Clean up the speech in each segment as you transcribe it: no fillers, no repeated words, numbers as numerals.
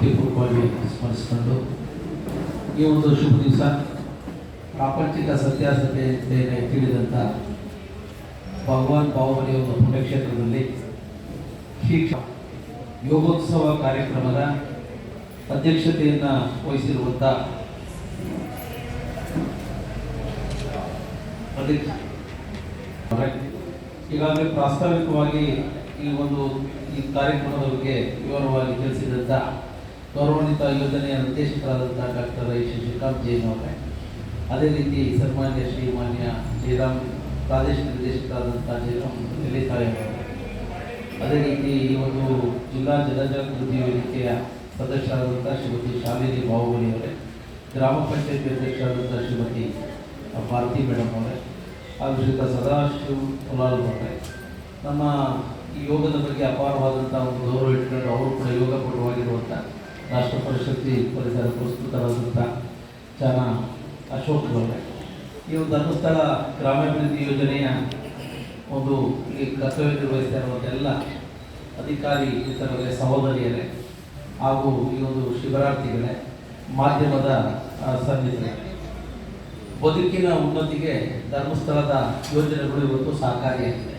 ಭಕ್ತಿಪೂರ್ವಕವಾಗಿ ಸ್ಮರಿಸಿಕೊಂಡು ಈ ಒಂದು ಶುಭ ದಿವಸ ಪ್ರಾಪಂಚಿಕ ಸತ್ಯಾಸತ್ಯತೆಯನ್ನು ತಿಳಿದಂಥ ಭಗವಾನ್ ಬಾಹುಬಲಿಯ ಒಂದು ಪುಣ್ಯಕ್ಷೇತ್ರದಲ್ಲಿ ಯೋಗೋತ್ಸವ ಕಾರ್ಯಕ್ರಮದ ಅಧ್ಯಕ್ಷತೆಯನ್ನು ವಹಿಸಿರುವಂಥ ಈಗಾಗಲೇ ಪ್ರಾಸ್ತಾವಿಕವಾಗಿ ಈ ಕಾರ್ಯಕ್ರಮದ ಬಗ್ಗೆ ವಿವರವಾಗಿ ತಿಳಿಸಿದಂಥ ಗೌರವಾನ್ವಿತ ಯೋಜನೆಯ ನಿರ್ದೇಶಕರಾದಂಥ ಡಾಕ್ಟರ್ ಶಶಿಕಾಂತ್ ಜೈನ್ ಅವರೇ, ಅದೇ ರೀತಿ ಸನ್ಮಾನ್ಯ ಶ್ರೀಮಾನ್ಯ ಜಯರಾಮ್ ಪ್ರಾದೇಶಿಕ ನಿರ್ದೇಶಕರಾದಂಥ ಜಯರಾಮ್ ಎಲ್ಲಿತಾಯಿ ಅವರೇ, ಅದೇ ರೀತಿ ಈ ಒಂದು ಜಿಲ್ಲಾ ಜನಜಾಗೃತಿ ವೇದಿಕೆಯ ಸದಸ್ಯರಾದಂಥ ಶ್ರೀಮತಿ ಶಾಲಿನಿ ಬಾಹುಬಲಿ ಅವರೇ, ಗ್ರಾಮ ಪಂಚಾಯತಿ ಅಧ್ಯಕ್ಷರಾದಂಥ ಶ್ರೀಮತಿ ಭಾರತಿ ಮೇಡಮ್ ಅವರೇ, ಹಾಗೂ ಶ್ರೀಯುತ ಸದಾಶಿವ ಪುಲಾಲ್ ಅವರೇ, ನಮ್ಮ ಈ ಯೋಗದ ಬಗ್ಗೆ ಅಪಾರವಾದಂಥ ಒಂದು ಗೌರವ ಇಟ್ಕೊಂಡು ಅವರು ಕೂಡ ಯೋಗ ಪಟುವಾಗಿರುವಂಥ ರಾಷ್ಟ್ರ ಪರಿಷತ್ತಿ ಪರಿಸರ ಪುರಸ್ಕೃತರಾದಂಥ ಚನ ಅಶೋಕ್ ಅವರೇ, ಈ ಒಂದು ಧರ್ಮಸ್ಥಳ ಗ್ರಾಮಾಭಿವೃದ್ಧಿ ಯೋಜನೆಯ ಒಂದು ಈ ಕರ್ತವ್ಯ ನಿರ್ವಹಿಸ್ತಾ ಇರುವಂಥ ಎಲ್ಲ ಅಧಿಕಾರಿ ಇತರರೇ, ಸಹೋದರಿಯರೇ, ಹಾಗೂ ಈ ಒಂದು ಶಿಬಿರಾರ್ಥಿಗಳೇ, ಮಾಧ್ಯಮದ ಸನ್ನಿಹಿತರೆ, ಬದುಕಿನ ಉನ್ನತಿಗೆ ಧರ್ಮಸ್ಥಳದ ಯೋಜನೆಗಳು ಇವತ್ತು ಸಹಕಾರಿಯಾಗಿದೆ.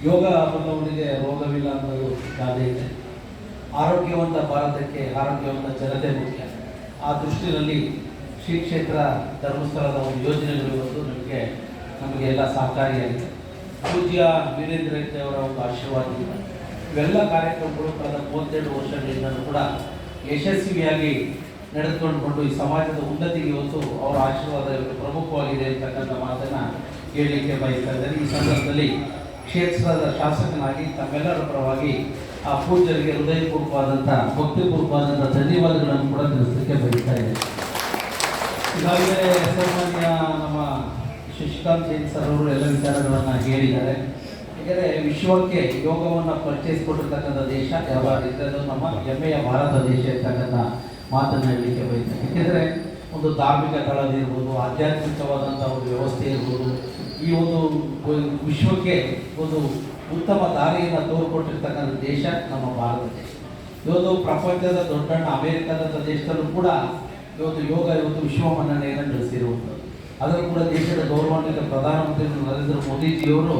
ಯೋಗ ಬಂದವನಿಗೆ ರೋಗವಿಲ್ಲ ಅನ್ನೋದು ಗಾದೆ ಇದೆ. ಆರೋಗ್ಯವಂತ ಭಾರತಕ್ಕೆ ಆರೋಗ್ಯವಂತ ಜನತೆ ಮುಖ್ಯ. ಆ ದೃಷ್ಟಿಯಲ್ಲಿ ಶ್ರೀ ಕ್ಷೇತ್ರ ಧರ್ಮಸ್ಥಳದ ಒಂದು ಯೋಜನೆಗಳು ಇವತ್ತು ನಮಗೆ ಎಲ್ಲ ಸಹಕಾರಿಯಾಗಿದೆ. ಪೂಜ್ಯ ವೀರೇಂದ್ರ ಹೆಗ್ಡೆ ಅವರ ಒಂದು ಆಶೀರ್ವಾದದಿಂದ ಇವೆಲ್ಲ ಕಾರ್ಯಕ್ರಮಗಳು ಕಳೆದ 32 ವರ್ಷಗಳಿಂದಲೂ ಕೂಡ ಯಶಸ್ವಿಯಾಗಿ ನಡೆದುಕೊಂಡು ಈ ಸಮಾಜದ ಉನ್ನತಿಗೆ ಇವತ್ತು ಅವರ ಆಶೀರ್ವಾದ ಪ್ರಮುಖವಾಗಿದೆ ಅಂತಕ್ಕಂಥ ಮಾತನ್ನು ಹೇಳಲಿಕ್ಕೆ ಬಯಸ್ತಾ ಇದ್ದಾರೆ. ಈ ಸಂದರ್ಭದಲ್ಲಿ ಕ್ಷೇತ್ರದ ಶಾಸಕನಾಗಿ ತಮ್ಮೆಲ್ಲರ ಪರವಾಗಿ ಆ ಪೂಜ್ಯರಿಗೆ ಹೃದಯಪೂರ್ವಕವಾದಂಥ ಭಕ್ತಿಪೂರ್ವಕವಾದಂಥ ಧನ್ಯವಾದಗಳನ್ನು ಕೂಡ ತಿಳಿಸಲಿಕ್ಕೆ ಬಯಸ್ತಾ ಇದೆ. ಈಗಾಗಲೇ ಸನ್ಮಾನ್ಯ ನಮ್ಮ ಶಶಿಕಾಂತ್ ಜೈನ್ ಸರ್ ಅವರು ಎಲ್ಲ ವಿಚಾರಗಳನ್ನು ಹೇಳಿದ್ದಾರೆ. ಯಾಕೆಂದರೆ ವಿಶ್ವಕ್ಕೆ ಯೋಗವನ್ನು ಪರಿಚಯಿಸಿಕೊಟ್ಟಿರ್ತಕ್ಕಂಥ ದೇಶ ಯಾವಾಗಿದ್ದು ನಮ್ಮ ಹೆಮ್ಮೆಯ ಭಾರತ ದೇಶ ಇರ್ತಕ್ಕಂಥ ಮಾತನ್ನು ಹೇಳಲಿಕ್ಕೆ ಬಯಸ್ತೇನೆ. ಏಕೆಂದರೆ ಒಂದು ಧಾರ್ಮಿಕ ತಳದಿರ್ಬೋದು, ಆಧ್ಯಾತ್ಮಿಕವಾದಂಥ ಒಂದು ವ್ಯವಸ್ಥೆ ಇರ್ಬೋದು, ಈ ಒಂದು ವಿಶ್ವಕ್ಕೆ ಒಂದು ಉತ್ತಮ ದಾರಿಯನ್ನು ತೋರಿಕೊಟ್ಟಿರ್ತಕ್ಕಂಥ ದೇಶ ನಮ್ಮ ಭಾರತ ದೇಶ. ಇವತ್ತು ಪ್ರಪಂಚದ ದೊಡ್ಡಣ್ಣ ಅಮೇರಿಕಾದಂಥ ದೇಶದಲ್ಲೂ ಕೂಡ ಇವತ್ತು ವಿಶ್ವ ಮನ್ನಣೆಯನ್ನು ಗಳಿಸಿರುವಂಥದ್ದು. ಅದನ್ನು ಕೂಡ ದೇಶದ ಗೌರವಾನ್ವಿತ ಪ್ರಧಾನಮಂತ್ರಿ ನರೇಂದ್ರ ಮೋದಿಜಿಯವರು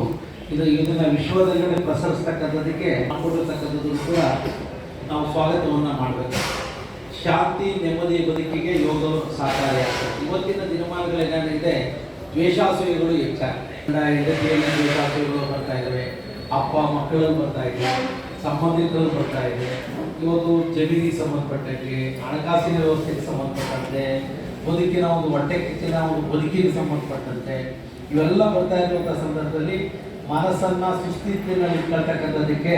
ಇದನ್ನು ವಿಶ್ವದೆಲ್ಲೆಡೆ ಪ್ರಸರಿಸ್ತಕ್ಕಂಥದ್ದಕ್ಕೆ ಮಾಡಿಕೊಟ್ಟಿರ್ತಕ್ಕಂಥದ್ದು ಕೂಡ ನಾವು ಸ್ವಾಗತವನ್ನು ಮಾಡಬೇಕು. ಶಾಂತಿ ನೆಮ್ಮದಿ ಬದುಕಿಗೆ ಯೋಗ ಸಹಕಾರಿಯಾಗ್ತದೆ. ಇವತ್ತಿನ ದಿನಮಾನಗಳೇನಾಗಿದೆ, ದ್ವೇಷಾಸೂಯೆಗಳು ಹೆಚ್ಚಾಗಿದೆ. ಹೆಂಡತಿಯಲ್ಲಿ ದ್ವೇಷಾಸೂಯೆಗಳು ಬರ್ತಾ ಇದ್ದಾವೆ, ಅಪ್ಪ ಮಕ್ಕಳಲ್ಲಿ ಬರ್ತಾ ಇದೆ, ಸಂಬಂಧಿಕರು ಬರ್ತಾ ಇದೆ. ಇವತ್ತು ಜಮೀನಿಗೆ ಸಂಬಂಧಪಟ್ಟಂತೆ, ಹಣಕಾಸಿನ ವ್ಯವಸ್ಥೆಗೆ ಸಂಬಂಧಪಟ್ಟಂತೆ, ಬದುಕಿನ ಒಂದು ಹೊಟ್ಟೆ ಕಿಚ್ಚಿನ ಒಂದು ಬದುಕಿಗೆ ಸಂಬಂಧಪಟ್ಟಂತೆ ಇವೆಲ್ಲ ಬರ್ತಾ ಇರುವಂಥ ಸಂದರ್ಭದಲ್ಲಿ ಮನಸ್ಸನ್ನು ಸುಸ್ಥಿತಿಯಲ್ಲಿ ಇಟ್ಕೊಳ್ತಕ್ಕಂಥದ್ದಕ್ಕೆ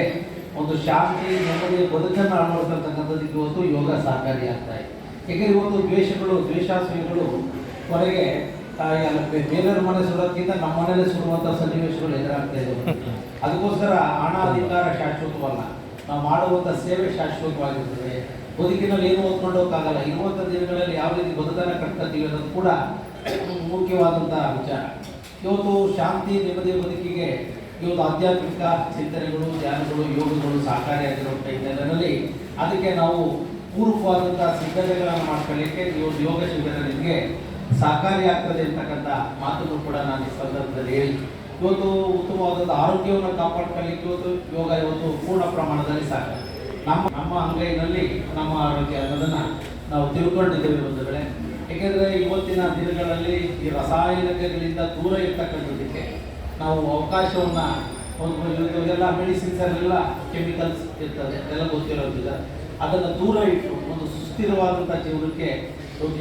ಒಂದು ಶಾಂತಿ ನೆಮ್ಮದಿ ಬದುಕನ್ನು ಅಳವಡಿಸ್ತಕ್ಕಂಥದ್ದಕ್ಕೆ ಇವತ್ತು ಯೋಗ ಸಹಕಾರಿಯಾಗ್ತಾ ಇದೆ. ಏಕೆಂದರೆ ಇವತ್ತು ದ್ವೇಷಾಸೂಯೆಗಳು ಕೊನೆಗೆ ಬೇರೆಯವ್ರ ಮನೆ ಸುಡೋದಕ್ಕಿಂತ ನಮ್ಮ ಮನೇಲೆ ಸುಡುವಂಥ ಸನ್ನಿವೇಶಗಳು ಎದುರಾಗ್ತಾ ಇದ್ದಾವೆ. ಅದಕ್ಕೋಸ್ಕರ ಹಣ ಅಧಿಕಾರ ಶಾಶ್ವತವಲ್ಲ, ನಾವು ಮಾಡುವಂಥ ಸೇವೆ ಶಾಶ್ವತವಾಗಿರ್ತದೆ. ಬದುಕಿನಲ್ಲಿ ಏನು ಓದ್ಕೊಂಡು ಹೋಗೋಕ್ಕಾಗಲ್ಲ. ಇರುವಂಥ ದಿನಗಳಲ್ಲಿ ಯಾವ ರೀತಿ ಬದುಕನ್ನು ಕಟ್ಕೊತೀವಿ ಅನ್ನೋದು ಕೂಡ ಮುಖ್ಯವಾದಂಥ ವಿಚಾರ. ಇವತ್ತು ಶಾಂತಿ ನೆಮ್ಮದಿ ಬದುಕಿಗೆ ಇವತ್ತು ಆಧ್ಯಾತ್ಮಿಕ ಚಿಂತನೆಗಳು, ಧ್ಯಾನಗಳು, ಯೋಗಗಳು ಸಹಕಾರಿಯಾಗಿರುವಂಥ ಹಿನ್ನೆಲೆಯಲ್ಲಿ ಅದಕ್ಕೆ ನಾವು ಪೂರ್ವಕವಾದಂಥ ಸಿದ್ಧತೆಗಳನ್ನು ಮಾಡ್ಕೊಳ್ಳಿಕ್ಕೆ ಇವತ್ತು ಯೋಗ ಶಿಬಿರ ನಿಮಗೆ ಸಹಕಾರಿಯಾಗ್ತದೆ ಅಂತಕ್ಕಂಥ ಮಾತನ್ನು ಕೂಡ ನಾನು ಈ ಸಂದರ್ಭದಲ್ಲಿ ಹೇಳಿ, ಇವತ್ತು ಉತ್ತಮವಾದಂಥ ಆರೋಗ್ಯವನ್ನು ಕಾಪಾಡ್ಕೊಳ್ಳಿಕ್ಕೆ ಇವತ್ತು ಪೂರ್ಣ ಪ್ರಮಾಣದಲ್ಲಿ ಸಹಕಾರಿ. ನಮ್ಮ ಅಂಗೈನಲ್ಲಿ ನಮ್ಮ ಆರೋಗ್ಯ ಅನ್ನೋದನ್ನು ನಾವು ತಿಳ್ಕೊಂಡಿದ್ದೇವೆ ಬಂಧುಗಳೇ. ಏಕೆಂದರೆ ಇವತ್ತಿನ ದಿನಗಳಲ್ಲಿ ಈ ರಾಸಾಯನಿಕಗಳಿಂದ ದೂರ ಇರ್ತಕ್ಕಂಥದ್ದಕ್ಕೆ ನಾವು ಅವಕಾಶವನ್ನು ಎಲ್ಲ ಮೆಡಿಸಿನ್ಸಲ್ಲೆಲ್ಲ ಕೆಮಿಕಲ್ಸ್ ಇರ್ತದೆ, ಎಲ್ಲ ಗೊತ್ತಿರೋದಿಲ್ಲ. ಅದನ್ನು ದೂರ ಇಟ್ಟು ಒಂದು ಸುಸ್ಥಿರವಾದಂಥ ಜೀವನಕ್ಕೆ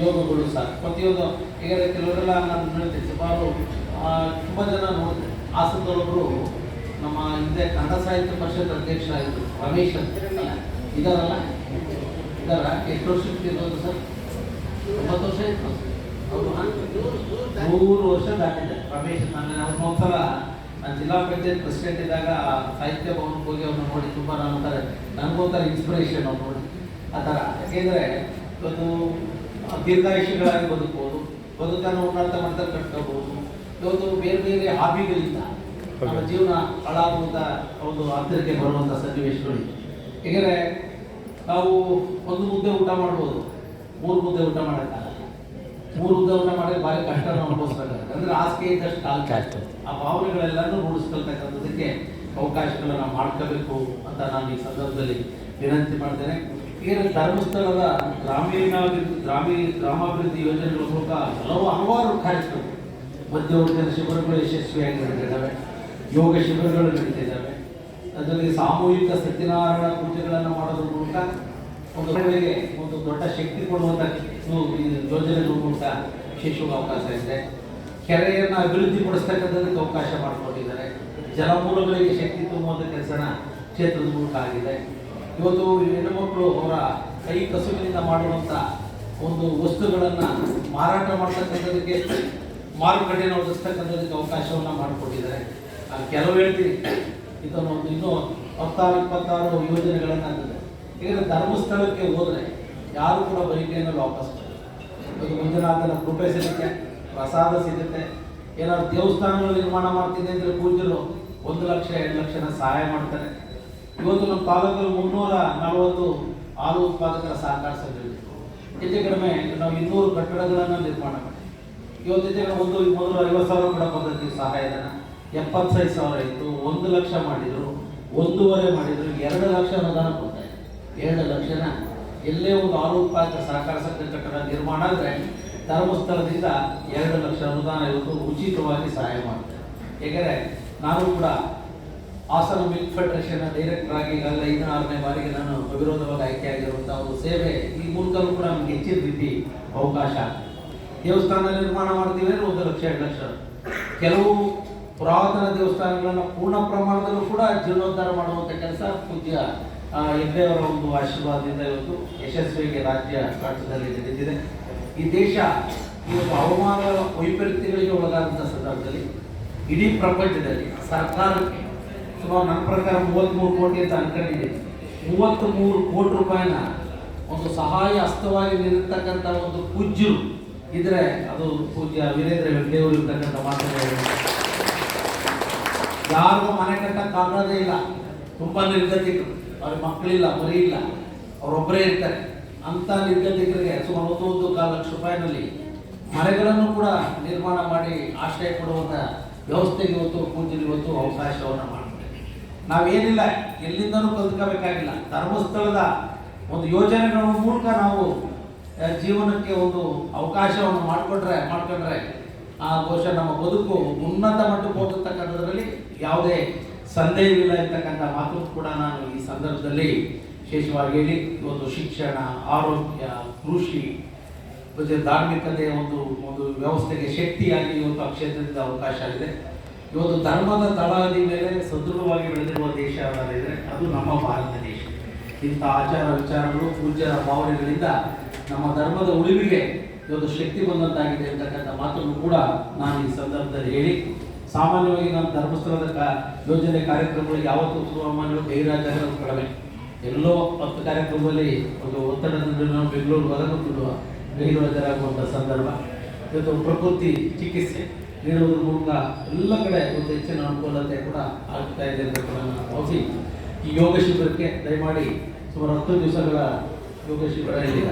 ಯೋಗಗಳು ಸಹ ಪ್ರತಿಯೊಂದು. ಈಗ ಕೆಲವರೆಲ್ಲ ನಾನು ನೋಡ್ತೀನಿ, ಸುಮಾರು ತುಂಬ ಜನ ನೋಡ್ತೀನಿ. ಹಾಸನದೊಳಗರು ನಮ್ಮ ಹಿಂದೆ ಕನ್ನಡ ಸಾಹಿತ್ಯ ಪರಿಷತ್ ಅಧ್ಯಕ್ಷರಾಗಿದ್ದರು ರಮೇಶ್ ಅಂತ ಇದಾರಲ್ಲ, ಎಷ್ಟು ವರ್ಷಕ್ಕೆ ಇರೋದು ಸರ್? 9 ವರ್ಷ ಇತ್ತು ಅವರು. 3 ವರ್ಷ ದಾಟಿದೆ ರಮೇಶ್. ಅವ್ರನ್ನ ಒಂದ್ಸಲ ನಾನು ಜಿಲ್ಲಾ ಪಂಚಾಯತ್ ಪ್ರೆಸಿಡೆಂಟ್ ಇದ್ದಾಗ ಸಾಹಿತ್ಯ ಭವನಕ್ಕೆ ಹೋಗಿ ಅವ್ರನ್ನ ನೋಡಿ ತುಂಬ ನನಗೊಂಥರ ಇನ್ಸ್ಪಿರೇಷನ್ ಅವ್ರು ನೋಡಿ ಆ ಥರ. ಯಾಕೆಂದರೆ ಇವತ್ತು ದೀರ್ಘಾಯುಷಿಗಳಾಗಿ ಬದುಕನ್ನು ಉನ್ನತ ಮಟ್ಟದಲ್ಲಿ ಕಟ್ಕೋಬಹುದು. ಇವತ್ತು ಬೇರೆ ಬೇರೆ ಹಾಬಿಗಳಿಂದ ನಮ್ಮ ಜೀವನ ಹಾಳಾಗುವಂಥ ಒಂದು ಹತ್ತಿರಕ್ಕೆ ಬರುವಂಥ ಸನ್ನಿವೇಶಗಳಿದೆ. ಏಕೆಂದರೆ ನಾವು ಒಂದು ಮುದ್ದೆ ಊಟ ಮಾಡ್ಬೋದು, 3 ಮುದ್ದೆ ಊಟ ಮಾಡೋಕ್ಕಾಗಲ್ಲ. 3 ಮುದ್ದೆ ಊಟ ಮಾಡೋಕ್ಕೆ ಭಾರಿ ಕಷ್ಟ ಅನುಭವಿಸ್ಬೇಕಾಗುತ್ತೆ. ಅಂದರೆ ಹಾಸಿಗೆ ಇದ್ದಷ್ಟು ಕಾಲು ಆಗ್ತದೆ. ಆ ಭಾವನೆಗಳೆಲ್ಲನೂ ರೂಢಿಸ್ಕೊಳ್ತಕ್ಕಂಥದ್ದಕ್ಕೆ ಅವಕಾಶಗಳನ್ನು ಮಾಡ್ಕೋಬೇಕು ಅಂತ ನಾನು ಈ ಸಂದರ್ಭದಲ್ಲಿ ವಿನಂತಿ ಮಾಡ್ತೇನೆ. ಈಗ ಧರ್ಮಸ್ಥಳದ ಗ್ರಾಮಾಭಿವೃದ್ಧಿ ಯೋಜನೆಗಳ ಮೂಲಕ ಹಲವಾರು ಕಾರ್ಯಕ್ರಮ, ಮಧ್ಯವರ್ತಿಯ ಶಿಬಿರಗಳು ಯಶಸ್ವಿಯಾಗಿ ನಡೀತಿದ್ದಾವೆ, ಯೋಗ ಶಿಬಿರಗಳು ನಡೀತಿದ್ದಾವೆ. ಅದರಲ್ಲಿ ಸಾಮೂಹಿಕ ಸತ್ಯನಾರಾಯಣ ಪೂಜೆಗಳನ್ನು ಮಾಡೋದ್ರ ಮೂಲಕ ಒಂದು ದೊಡ್ಡ ಶಕ್ತಿ ಕೊಡುವಂಥ ಈ ಯೋಜನೆಗಳ ಮೂಲಕ ವಿಶೇಷವಾಗಿ ಅವಕಾಶ ಇದೆ. ಕೆರೆಯನ್ನು ಅಭಿವೃದ್ಧಿಪಡಿಸ್ತಕ್ಕಂಥದ್ದಕ್ಕೆ ಅವಕಾಶ ಮಾಡಿಕೊಟ್ಟಿದ್ದಾರೆ. ಜಲಮೂಲಗಳಿಗೆ ಶಕ್ತಿ ತುಂಬುವಂಥ ಕೆಲಸನ ಕ್ಷೇತ್ರದ ಮೂಲಕ ಆಗಿದೆ. ಇವತ್ತು ಹೆಣ್ಣುಮಕ್ಕಳು ಅವರ ಕೈ ಕಸುವಿನಿಂದ ಮಾಡುವಂಥ ಒಂದು ವಸ್ತುಗಳನ್ನು ಮಾರಾಟ ಮಾಡ್ತಕ್ಕಂಥದ್ದಕ್ಕೆ, ಮಾರುಕಟ್ಟೆಯನ್ನು ಒದಗಿಸ್ತಕ್ಕಂಥದ್ದಕ್ಕೆ ಅವಕಾಶವನ್ನು ಮಾಡಿಕೊಟ್ಟಿದ್ದಾರೆ. ಕೆಲವು ಹೇಳ್ತೀನಿ, ಇದನ್ನು ಇನ್ನೂ 16-26 ಯೋಜನೆಗಳನ್ನು ಈಗ ಧರ್ಮಸ್ಥಳಕ್ಕೆ ಹೋದರೆ ಯಾರು ಕೂಡ ಬರಿಕೆಯನ್ನು ವಾಪಸ್ ಬರಲ್ಲ. ಮಂಜುನಾಥನ ಕೃಪೆ ಸಿಗುತ್ತೆ, ಪ್ರಸಾದ ಸಿಗುತ್ತೆ. ಏನಾದ್ರು ದೇವಸ್ಥಾನಗಳು ನಿರ್ಮಾಣ ಮಾಡ್ತೀನಿ ಅಂದರೆ ಪೂಜ್ಯರು 1 ಲಕ್ಷ 2 ಲಕ್ಷನ ಸಹಾಯ ಮಾಡ್ತಾರೆ. ಇವತ್ತು ನಮ್ಮ ತಾಲೂಕಲ್ಲಿ 340 ಹಾಲು ಉತ್ಪಾದಕರ ಸಹಕಾರ ಸಂಘಗಳಿವೆ. ಹೆಚ್ಚು ಕಡಿಮೆ ನಾವು 200 ಕಟ್ಟಡಗಳನ್ನು ನಿರ್ಮಾಣ ಮಾಡಿ ಇವತ್ತು ಹೆಚ್ಚು ಕಡಿಮೆ ಮೊದಲು 50,000 ಕೂಡ ಪದ್ಧತಿ ಸಹಾಯಧನ, 75,000 ಇತ್ತು, 1 ಲಕ್ಷ ಮಾಡಿದರು, 1.5 ಮಾಡಿದರು, 2 ಲಕ್ಷ ಅನುದಾನ ಕೊಡ್ತಾರೆ. 2 ಲಕ್ಷನ ಎಲ್ಲೇ ಒಂದು ಹಾಲು ಉತ್ಪಾದಕ ಸಹಕಾರ ಸಂಘ ಕಟ್ಟಡ ನಿರ್ಮಾಣ ಆದರೆ ಧರ್ಮಸ್ಥಳದಿಂದ 2 ಲಕ್ಷ ಅನುದಾನ ಇವತ್ತು ಉಚಿತವಾಗಿ ಸಹಾಯ ಮಾಡ್ತಾರೆ. ಏಕೆಂದರೆ ನಾನು ಕೂಡ ಹಾಸನ ಮಿಲ್ಕ್ ಫೆಡರೇಷನ್ನ ಡೈರೆಕ್ಟರ್ ಆಗಿ ಈಗಾಗಲೇ 5ನೇ ಬಾರಿಗೆ ನಾನು ಅವಿರೋಧವಾಗಿ ಆಯ್ಕೆಯಾಗಿರುವಂಥ ಒಂದು ಸೇವೆ ಈ ಮೂಲಕವೂ ಕೂಡ ನಮಗೆ ಹೆಚ್ಚಿನ ರೀತಿ ಅವಕಾಶ. ದೇವಸ್ಥಾನ ನಿರ್ಮಾಣ ಮಾಡ್ತೀವಿ ಅಂದರೆ 1 ಲಕ್ಷ 2 ಲಕ್ಷ. ಕೆಲವು ಪುರಾತನ ದೇವಸ್ಥಾನಗಳನ್ನು ಪೂರ್ಣ ಪ್ರಮಾಣದಲ್ಲೂ ಕೂಡ ಜೀರ್ಣೋದ್ಧಾರ ಮಾಡುವಂಥ ಕೆಲಸ ಪೂಜ್ಯ ಹೆಗ್ಡೆಯವರ ಒಂದು ಆಶೀರ್ವಾದದಿಂದ ಇವತ್ತು ಯಶಸ್ವಿಯಾಗಿ ರಾಜ್ಯದಲ್ಲಿ ನಡೀತಿದೆ. ಈ ದೇಶ ಇವತ್ತು ಹವಾಮಾನ ವೈಪರೀತ್ಯಗಳಿಗೆ ಒಳಗಾದಂಥ ಸಂದರ್ಭದಲ್ಲಿ ಇಡೀ ಪ್ರಪಂಚದಲ್ಲಿ ಸರ್ಕಾರಕ್ಕೆ ಸುಮಾರು ನನ್ನ ಪ್ರಕಾರ 33 ಕೋಟಿ ಅಂತ ಅನ್ಕೊಂಡಿದ್ದೀನಿ. 33 ಕೋಟಿ ರೂಪಾಯಿನ ಒಂದು ಸಹಾಯ ಹಸ್ತವಾಗಿ ನಿರ್ತಕ್ಕಂಥ ಒಂದು ಪೂಜ್ಯರು ಇದ್ರೆ ಅದು ಪೂಜ್ಯ ವೀರೇಂದ್ರ ಹೆಗ್ಡೆಯವರು ಇರ್ತಕ್ಕಂಥ ಮಾತುಗಳು. ಯಾರಿಗೂ ಮನೆ ಕಟ್ಟಕ್ಕಾಗೋದೇ ಇಲ್ಲ, ತುಂಬ ನಿರ್ಗತಿಕರು, ಅವ್ರ ಮಕ್ಕಳಿಲ್ಲ, ಮರಿ ಇಲ್ಲ, ಅವರೊಬ್ಬರೇ ಇರ್ತಾರೆ. ಅಂಥ ನಿರ್ಗತಿಕರಿಗೆ ಸುಮಾರು 1.25 ಲಕ್ಷ ರೂಪಾಯಿನಲ್ಲಿ ಮನೆಗಳನ್ನು ಕೂಡ ನಿರ್ಮಾಣ ಮಾಡಿ ಆಶ್ರಯ ಕೊಡುವಂಥ ವ್ಯವಸ್ಥೆಗೆ ಇವತ್ತು ಪೂಜ್ಯರು ಇವತ್ತು ಅವಕಾಶವನ್ನು ಮಾಡ್ತಾರೆ. ನಾವೇನಿಲ್ಲ ಎಲ್ಲಿಂದನೂ ಕಲ್ತ್ಕೋಬೇಕಾಗಿಲ್ಲ. ಧರ್ಮಸ್ಥಳದ ಒಂದು ಯೋಜನೆಗಳ ಮೂಲಕ ನಾವು ಜೀವನಕ್ಕೆ ಒಂದು ಅವಕಾಶವನ್ನು ಮಾಡಿಕೊಂಡ್ರೆ ಬಹುಶಃ ನಮ್ಮ ಬದುಕು ಉನ್ನತ ಮಟ್ಟಕ್ಕೆ ಹೋಗತಕ್ಕಂಥದ್ರಲ್ಲಿ ಯಾವುದೇ ಸಂದೇಹವಿಲ್ಲ ಇರ್ತಕ್ಕಂಥ ಮಾತು ಕೂಡ ನಾನು ಈ ಸಂದರ್ಭದಲ್ಲಿ ವಿಶೇಷವಾಗಿ ಹೇಳಿ, ಇವತ್ತು ಶಿಕ್ಷಣ, ಆರೋಗ್ಯ, ಕೃಷಿ ಜೊತೆ ಧಾರ್ಮಿಕತೆಯ ಒಂದು ವ್ಯವಸ್ಥೆಗೆ ಶಕ್ತಿಯಾಗಿ ಇವತ್ತು ಆ ಕ್ಷೇತ್ರದಿಂದ ಅವಕಾಶ ಆಗಿದೆ. ಇವತ್ತು ಧರ್ಮದ ತಳಹದಿ ಮೇಲೆ ಸದೃಢವಾಗಿ ಬೆಳೆದಿರುವ ದೇಶ ಯಾವುದಾದ್ರೆ ಅದು ನಮ್ಮ ಭಾರತ ದೇಶ. ಇಂಥ ಆಚಾರ ವಿಚಾರಗಳು, ಪೂಜ್ಯರ ಭಾವನೆಗಳಿಂದ ನಮ್ಮ ಧರ್ಮದ ಉಳಿವಿಗೆ ಇವತ್ತು ಶಕ್ತಿ ಬಂದಂತಾಗಿದೆ ಅಂತಕ್ಕಂಥ ಮಾತನ್ನು ಕೂಡ ನಾನು ಈ ಸಂದರ್ಭದಲ್ಲಿ ಹೇಳಿ, ಸಾಮಾನ್ಯವಾಗಿ ನಮ್ಮ ಧರ್ಮಸ್ಥಳದ ಯೋಜನೆ ಕಾರ್ಯಕ್ರಮಗಳಿಗೆ ಯಾವತ್ತೂ ಸಾಮಾನ್ಯವಾಗಿ ಗೈರಾಜರು ಕಡಿಮೆ. ಎಲ್ಲೋ 10 ಕಾರ್ಯಕ್ರಮದಲ್ಲಿ ಒಂದು ಒತ್ತಡದಿಂದ ನಾವು ಬೆಂಗಳೂರು ಹೊರಗುತ್ತಿರುವ ಗೈರಾಜರಾಗುವಂಥ ಸಂದರ್ಭ. ಇವತ್ತು ಪ್ರಕೃತಿ ಚಿಕಿತ್ಸೆ ನೀಡುವುದರ ಮೂಲಕ ಎಲ್ಲ ಕಡೆ ಒಂದು ಹೆಚ್ಚಿನ ಅನುಕೂಲತೆ ಕೂಡ ಆಗ್ತಾ ಇದೆ ಅಂತ ಕೂಡ ನಾನು ಭಾವಿಸಿ, ಈ ಯೋಗ ಶಿಬಿರಕ್ಕೆ ದಯಮಾಡಿ ಸುಮಾರು 10 ದಿವಸಗಳ ಯೋಗ ಶಿಬಿರ ಇಲ್ಲಿ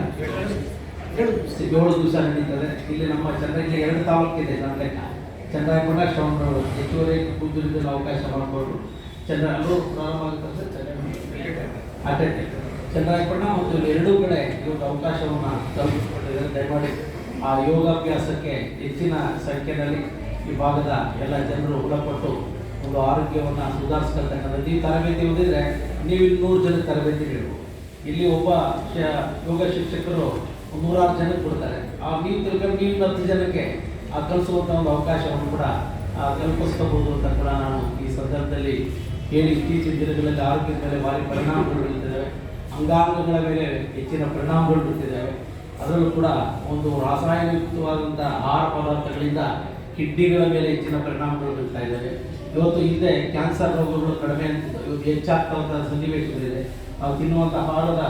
7 ದಿವಸ ನಡೀತದೆ. ಇಲ್ಲಿ ನಮ್ಮ ಚಂದ್ರಗಿರಿ 2 ತಾಲೂಕಿದೆ. ನನ್ನ ಲೆಕ್ಕ ಚಂದ್ರಾಯಪಟ್ಟಣ, ಶ್ರವಣಬೆಳಗೊಳ ಹೆಚ್ಚುವರಿ ಪೂಜ್ಯರಿಂದ ಅವಕಾಶ ಮಾಡಿಕೊಟ್ರು. ಅಲ್ಲೂ ಪ್ರಾರಂಭ ಆಗುತ್ತೆ ಚಂದ್ರಾಯಪಟ್ಟಣ ಮತ್ತು 2 ಕಡೆ ಇವಾಗ ಅವಕಾಶವನ್ನು ತಲುಪಿಸಿಕೊಂಡಿದ್ದಾರೆ. ದಯಮಾಡಿ ಆ ಯೋಗಾಭ್ಯಾಸಕ್ಕೆ ಹೆಚ್ಚಿನ ಸಂಖ್ಯೆಯಲ್ಲಿ ಈ ಭಾಗದ ಎಲ್ಲ ಜನರು ಒಳಪಟ್ಟು ಒಂದು ಆರೋಗ್ಯವನ್ನು ಸುಧಾರಿಸ್ಕೊಳ್ತಕ್ಕಂಥದ್ದು. ಈ ತರಬೇತಿ ಓದಿದರೆ ನೀವು 100 ಜನಕ್ಕೆ ತರಬೇತಿ ನೀಡಬಹುದು. ಇಲ್ಲಿ ಒಬ್ಬ ಯೋಗ ಶಿಕ್ಷಕರು 106 ಜನಕ್ಕೆ ಕೊಡ್ತಾರೆ. ನೀವು ತಿಳ್ಕೊಂಡು ನೀವು 10 ಜನಕ್ಕೆ ಕಲಿಸುವಂಥ ಒಂದು ಅವಕಾಶವನ್ನು ಕೂಡ ಕಲ್ಪಿಸ್ಕೋಬಹುದು ಅಂತ ಕೂಡ ನಾನು ಈ ಸಂದರ್ಭದಲ್ಲಿ ಹೇಳಿ, ಇತ್ತೀಚಿನ ದಿನಗಳಲ್ಲಿ ಆರೋಗ್ಯದ ಮೇಲೆ ಭಾರಿ ಪರಿಣಾಮಗಳು ಬೀಳ್ತಿದ್ದಾವೆ, ಅಂಗಾಂಗಗಳ ಮೇಲೆ ಹೆಚ್ಚಿನ ಪರಿಣಾಮಗಳು ಬೀಳ್ತಿದ್ದಾವೆ. ಅದರಲ್ಲೂ ಕೂಡ ಒಂದು ರಾಸಾಯನಿಕವಾದಂಥ ಆಹಾರ ಪದಾರ್ಥಗಳಿಂದ ಕಿಡ್ನಿಗಳ ಮೇಲೆ ಹೆಚ್ಚಿನ ಪರಿಣಾಮಗಳು ಬೀಳ್ತಾ ಇದ್ದಾವೆ. ಇವತ್ತು ಹಿಂದೆ ಕ್ಯಾನ್ಸರ್ ರೋಗಗಳು ಕಡಿಮೆ ಅಂತಿದ್ದು ಇವತ್ತು ಹೆಚ್ಚಾಗ್ತಕ್ಕಂಥ ಸನ್ನಿವೇಶಗಳಿದೆ. ನಾವು ತಿನ್ನುವಂಥ ಆಹಾರದ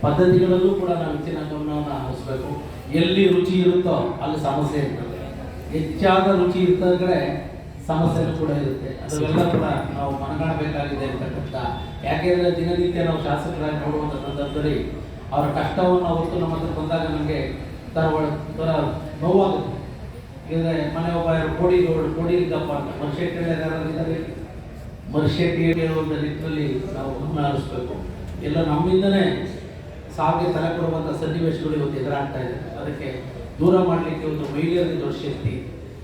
ಪದ್ಧತಿಗಳಲ್ಲೂ ಕೂಡ ನಾವು ಹೆಚ್ಚಿನ ಗಮನವನ್ನು ಹರಿಸಬೇಕು. ಎಲ್ಲಿ ರುಚಿ ಇರುತ್ತೋ ಅಲ್ಲಿ ಸಮಸ್ಯೆ ಇರ್ತದೆ. ಹೆಚ್ಚಾದ ರುಚಿ ಇರ್ತದ ಕಡೆ ಸಮಸ್ಯೆನೂ ಕೂಡ ಇರುತ್ತೆ. ಅದೆಲ್ಲ ಕೂಡ ನಾವು ಮನಗಾಣಬೇಕಾಗಿದೆ ಅಂತಕ್ಕಂಥ, ಯಾಕೆಂದರೆ ದಿನನಿತ್ಯ ನಾವು ಶಾಸಕರಾಗಿ ನೋಡುವಂಥ ಸಂದರ್ಭದಲ್ಲಿ ಅವರ ಕಷ್ಟವನ್ನು ಅವತ್ತು ನಮ್ಮ ಹತ್ರ ಬಂದಾಗ ನಮಗೆ ಥರ ನೋವಾಗುತ್ತೆ. ಯಾಕೆಂದರೆ ಮನೆ ಒಬ್ಬ ಕೋಡಿಗಪ್ಪ ಅಂತ ಮರುಶೆಟ್ಟಿದ್ದಾರೆ, ಮರುಶೆಟ್ಟಿ ಹೇಳುವಂಥ ನಿಟ್ಟಿನಲ್ಲಿ ನಾವು ಗಮನ ಹರಿಸ್ಬೇಕು. ಎಲ್ಲ ನಮ್ಮಿಂದನೇ ಸಾವಿಗೆ ತಲೆ ಕೊಡುವಂಥ ಸನ್ನಿವೇಶಗಳು ಇವತ್ತು ಎದುರಾಗ್ತಾ ಇದೆ. ಅದಕ್ಕೆ ದೂರ ಮಾಡಲಿಕ್ಕೆ ಒಂದು ಮಹಿಳೆಯರಿಗೆ ದೊಡ್ಡ ಶಕ್ತಿ,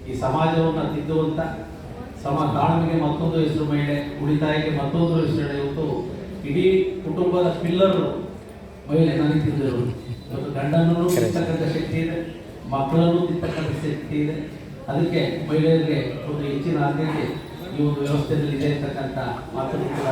ಈ ಸಮಾಜವನ್ನು ತಿದ್ದುವಂಥ ತಾಳ್ಮೆಗೆ ಮತ್ತೊಂದು ಹೆಸರು ಮಹಿಳೆ, ಉಳಿತಾಯಕ್ಕೆ ಮತ್ತೊಂದು ಹೆಸರು. ಇವತ್ತು ಇಡೀ ಕುಟುಂಬದ ಪಿಲ್ಲರ್ ಮಹಿಳೆ ನನಗೆ ತಿಂದಿರೋದು. ಇವತ್ತು ಗಂಡನನ್ನು ತಿರ್ತಕ್ಕಂಥ ಶಕ್ತಿ ಇದೆ, ಮಕ್ಕಳನ್ನು ತಿರ್ತಕ್ಕಂಥ ಶಕ್ತಿ ಇದೆ. ಅದಕ್ಕೆ ಮಹಿಳೆಯರಿಗೆ ಒಂದು ಹೆಚ್ಚಿನ ಆದ್ಯತೆ ಈ ಒಂದು ವ್ಯವಸ್ಥೆಯಲ್ಲಿ ಇದೆ ಅಂತಕ್ಕಂಥ ಮಾತನ್ನು ಕೂಡ